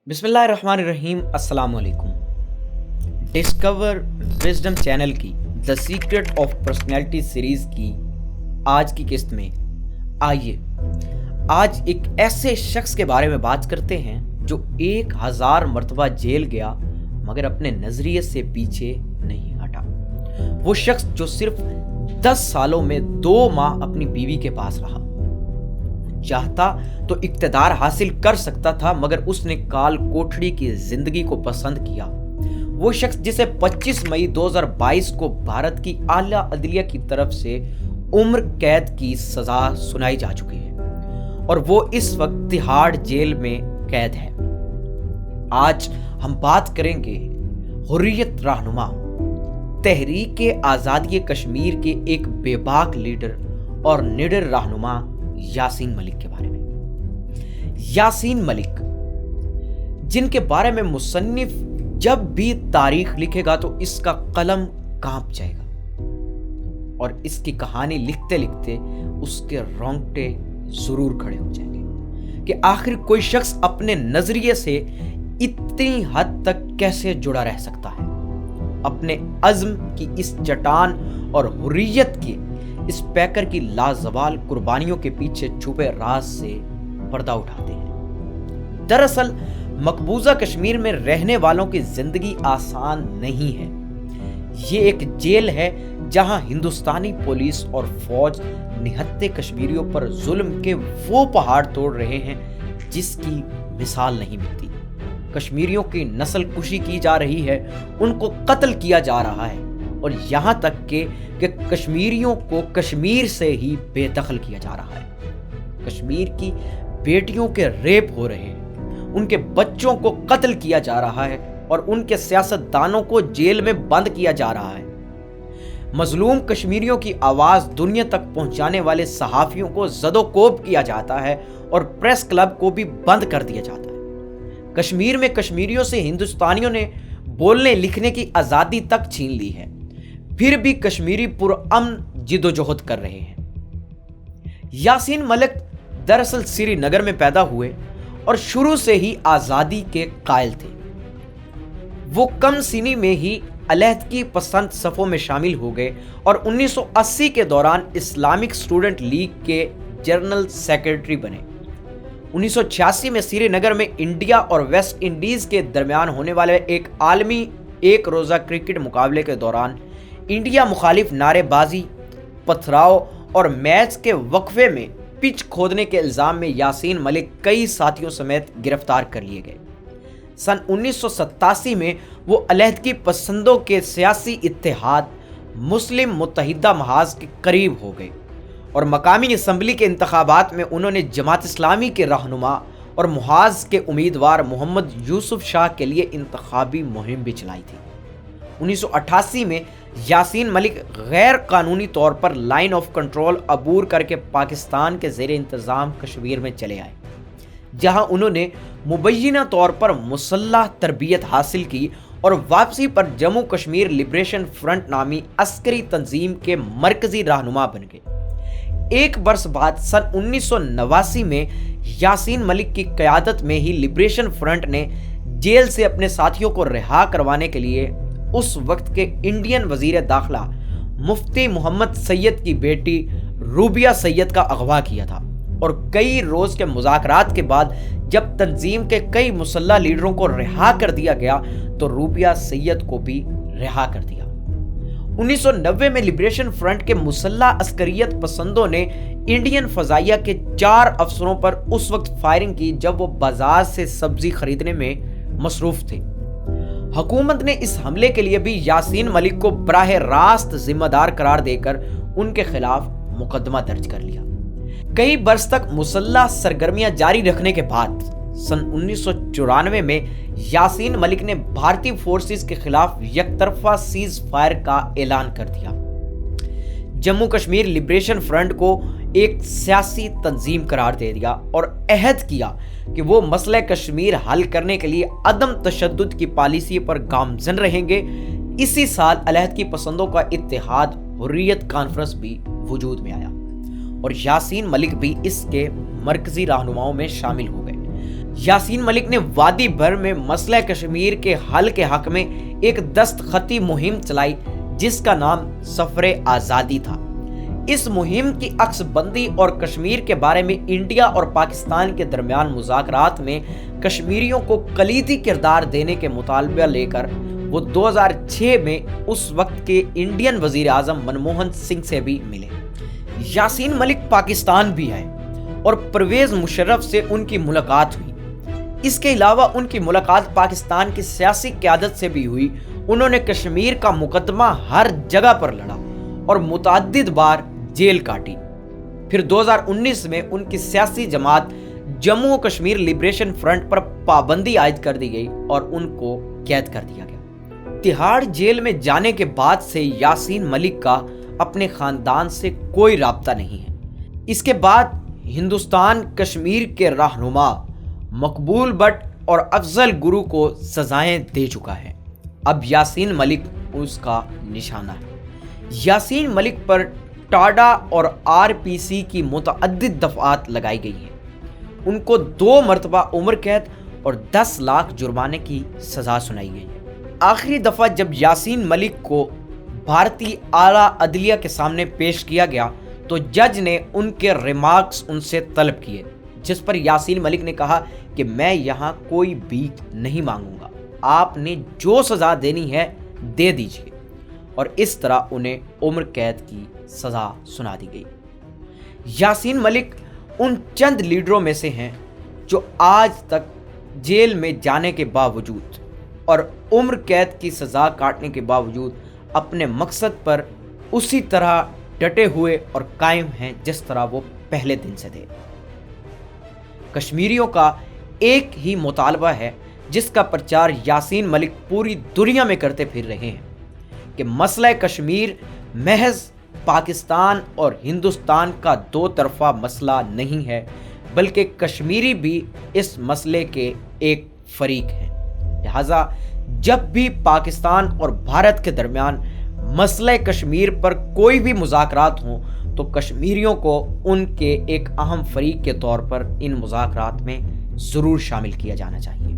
बिस्मिल्लाहिर्रहमानिर्रहीम। अस्सलाम वालेकुम। डिस्कवर विजडम चैनल की the secret of personality series की आज की किस्त में आइए आज एक ऐसे शख्स के बारे में बात करते हैं जो 1000 मरतबा जेल गया मगर अपने नज़रिए से पीछे नहीं हटा। वो शख्स जो सिर्फ 10 सालों में 2 माह अपनी बीवी के पास रहा। चाहता तो इक्तदार हासिल कर सकता था मगर उसने काल कोठड़ी की जिंदगी को पसंद किया। वो शख्स जिसे 25 मई 2022 को भारत की आला अदलिया की तरफ से उम्र कैद की सजा सुनाई जा चुकी है और वो इस वक्त तिहाड़ जेल में कैद है। आज हम बात करेंगे हुर्रियत रहनुमा, तहरीक आज़ादी कश्मीर के एक बेबाक लीडर और निडर रहनुमा यासीन मलिक के बारे में। यासीन मलिक जिनके बारे में मुसन्निफ जब भी तारीख लिखेगा तो इसका कलम कांप जाएगा और इसकी कहानी लिखते लिखते उसके रोंगटे जरूर खड़े हो जाएंगे कि आखिर कोई शख्स अपने नजरिए से इतनी हद तक कैसे जुड़ा रह सकता है। अपने अज़्म की इस चट्टान और हुर्रियत की इस पैकर की लाजवाल कुर्बानियों के पीछे छुपे राज से पर्दा उठाते हैं। दरअसल मकबूजा कश्मीर में रहने वालों की जिंदगी आसान नहीं है। ये एक जेल है जहां हिंदुस्तानी पुलिस और फौज निहत्थे कश्मीरियों पर जुल्म के वो पहाड़ तोड़ रहे हैं जिसकी मिसाल नहीं मिलती। कश्मीरियों की नस्ल कुशी की जा रही है, उनको कत्ल किया जा रहा है और यहाँ तक कि कश्मीरियों को कश्मीर से ही बेदखल किया जा रहा है। कश्मीर की बेटियों के रेप हो रहे हैं, उनके बच्चों को कत्ल किया जा रहा है और उनके सियासतदानों को जेल में बंद किया जा रहा है। मजलूम कश्मीरियों की आवाज दुनिया तक पहुंचाने वाले सहाफियों को जदोकोब किया जाता है और प्रेस क्लब को भी बंद कर दिया जाता है। कश्मीर में कश्मीरियों से हिंदुस्तानियों ने बोलने लिखने की आज़ादी तक छीन ली है, फिर भी कश्मीरी पुरअमन जिदोजहद कर रहे हैं। यासीन मलिक दरअसल श्रीनगर में पैदा हुए और शुरू से ही आज़ादी के कायल थे। वो कम सीनी में ही अलहदगी पसंद सफ़ों में शामिल हो गए और 1980 के दौरान इस्लामिक स्टूडेंट लीग के जनरल सेक्रेटरी बने। 1986 में श्रीनगर में इंडिया और वेस्ट इंडीज़ के दरमियान होने वाले एक आलमी एक रोज़ा क्रिकेट मुकाबले के दौरान इंडिया मुखालिफ नारेबाजी, पथराव और मैच के वक्फे में पिच खोदने के इल्ज़ाम में यासीन मलिक कई साथियों समेत गिरफ्तार कर लिए गए। सन 1987 में वो अलहदगी पसंदों के सियासी इत्तेहाद मुस्लिम मुत्तहिदा महाज के करीब हो गए और मकामी असम्बली के इंतखाबात में उन्होंने जमात इस्लामी के रहनुमा और मुहाज के उम्मीदवार मोहम्मद यूसुफ शाह के लिए इंतखाबी मुहिम भी चलाई थी। 1988 में यासीन मलिक गैर कानूनी तौर पर लाइन ऑफ कंट्रोल अबूर करके पाकिस्तान के ज़ेर इंतज़ाम कश्मीर में चले आए, जहां उन्होंने मुबैना तौर पर मुसल्लह तरबियत हासिल की और वापसी पर जम्मू कश्मीर लिबरेशन फ्रंट नामी अस्करी तंजीम के मरकजी रहनुमा बन गए। एक बरस बाद सन 1989 में यासीन मलिक की क़यादत में ही लिबरेशन फ्रंट ने जेल से अपने साथियों को रिहा करवाने के लिए उस वक्त के इंडियन वजीर दाखिला मुफ्ती मोहम्मद सैयद की बेटी रूबिया सैयद का अगवा किया था और कई रोज के मुज़ाकरात के बाद जब तंजीम के कई मुसल्लह लीडरों को रिहा कर दिया गया तो रूबिया सैयद को भी रिहा कर दिया। 1990 में लिबरेशन फ्रंट के मुसल्लह अस्करियत पसंदों ने इंडियन फजाइया के 4 अफसरों पर उस वक्त फायरिंग की जब वो बाजार से सब्जी खरीदने में मसरूफ थे। हुकूमत ने इस हमले के लिए भी यासीन मलिक को बराह रास्त जिम्मेदार करार देकर उनके खिलाफ मुकदमा दर्ज कर लिया। कई बरस तक मुसल्लह सरगर्मियां जारी रखने के बाद सन 1994 में यासीन मलिक ने भारतीय फोर्सेस के खिलाफ यकतरफा सीज फायर का ऐलान कर दिया, जम्मू कश्मीर लिबरेशन फ्रंट को एक सियासी तंजीम करार दे दिया और अहद किया कि वो मसले कश्मीर हल करने के लिए अदम तशद्दुद की पॉलिसी पर गामजन रहेंगे। इसी साल अलहदगी पसंदों का इत्तेहाद हुर्रियत कॉन्फ्रेंस भी वजूद में आया और यासीन मलिक भी इसके मरकजी रहनुमाओं में शामिल हो गए। یاسین ملک نے وادی بھر میں مسئلہ کشمیر کے حل کے حق میں ایک دستخطی مہم چلائی جس کا نام سفر آزادی تھا۔ اس مہم کی عکس بندی اور کشمیر کے بارے میں انڈیا اور پاکستان کے درمیان مذاکرات میں کشمیریوں کو کلیدی کردار دینے کے مطالبہ لے کر وہ 2006 میں اس وقت کے انڈین وزیر اعظم منموہن سنگھ سے بھی ملے۔ یاسین ملک پاکستان بھی آئے اور پرویز مشرف سے ان کی ملاقات ہوئی۔ اس کے علاوہ ان کی ملاقات پاکستان کی سیاسی قیادت سے بھی ہوئی۔ انہوں نے کشمیر کا مقدمہ ہر جگہ پر لڑا اور متعدد بار جیل کاٹی۔ پھر 2019 میں ان کی سیاسی جماعت جموں و کشمیر لبریشن فرنٹ پر پابندی عائد کر دی گئی اور ان کو قید کر دیا گیا۔ تہاڑ جیل میں جانے کے بعد سے یاسین ملک کا اپنے خاندان سے کوئی رابطہ نہیں ہے۔ اس کے بعد ہندوستان کشمیر کے رہنما مقبول بٹ اور افضل گرو کو سزائیں دے چکا ہے۔ اب یاسین ملک اس کا نشانہ ہے۔ یاسین ملک پر ٹاڈا اور آر پی سی کی متعدد دفعات لگائی گئی ہیں۔ ان کو 2 مرتبہ عمر قید اور 10 لاکھ جرمانے کی سزا سنائی گئی ہے۔ آخری دفعہ جب یاسین ملک کو بھارتی اعلیٰ عدلیہ کے سامنے پیش کیا گیا تو جج نے ان کے ریمارکس ان سے طلب کیے، جس پر یاسین ملک نے کہا کہ میں یہاں کوئی بھیک نہیں مانگوں گا، آپ نے جو سزا دینی ہے دے دیجیے، اور اس طرح انہیں عمر قید کی سزا سنا دی گئی۔ یاسین ملک ان چند لیڈروں میں سے ہیں جو آج تک جیل میں جانے کے باوجود اور عمر قید کی سزا کاٹنے کے باوجود اپنے مقصد پر اسی طرح ڈٹے ہوئے اور قائم ہیں جس طرح وہ پہلے دن سے تھے۔ کشمیریوں کا ایک ہی مطالبہ ہے جس کا پرچار یاسین ملک پوری دنیا میں کرتے پھر رہے ہیں کہ مسئلہ کشمیر محض پاکستان اور ہندوستان کا 2 طرفہ مسئلہ نہیں ہے، بلکہ کشمیری بھی اس مسئلے کے ایک فریق ہیں۔ لہٰذا جب بھی پاکستان اور بھارت کے درمیان مسئلہ کشمیر پر کوئی بھی مذاکرات ہوں تو کشمیریوں کو ان کے ایک اہم فریق کے طور پر ان مذاکرات میں ضرور شامل کیا جانا چاہیے۔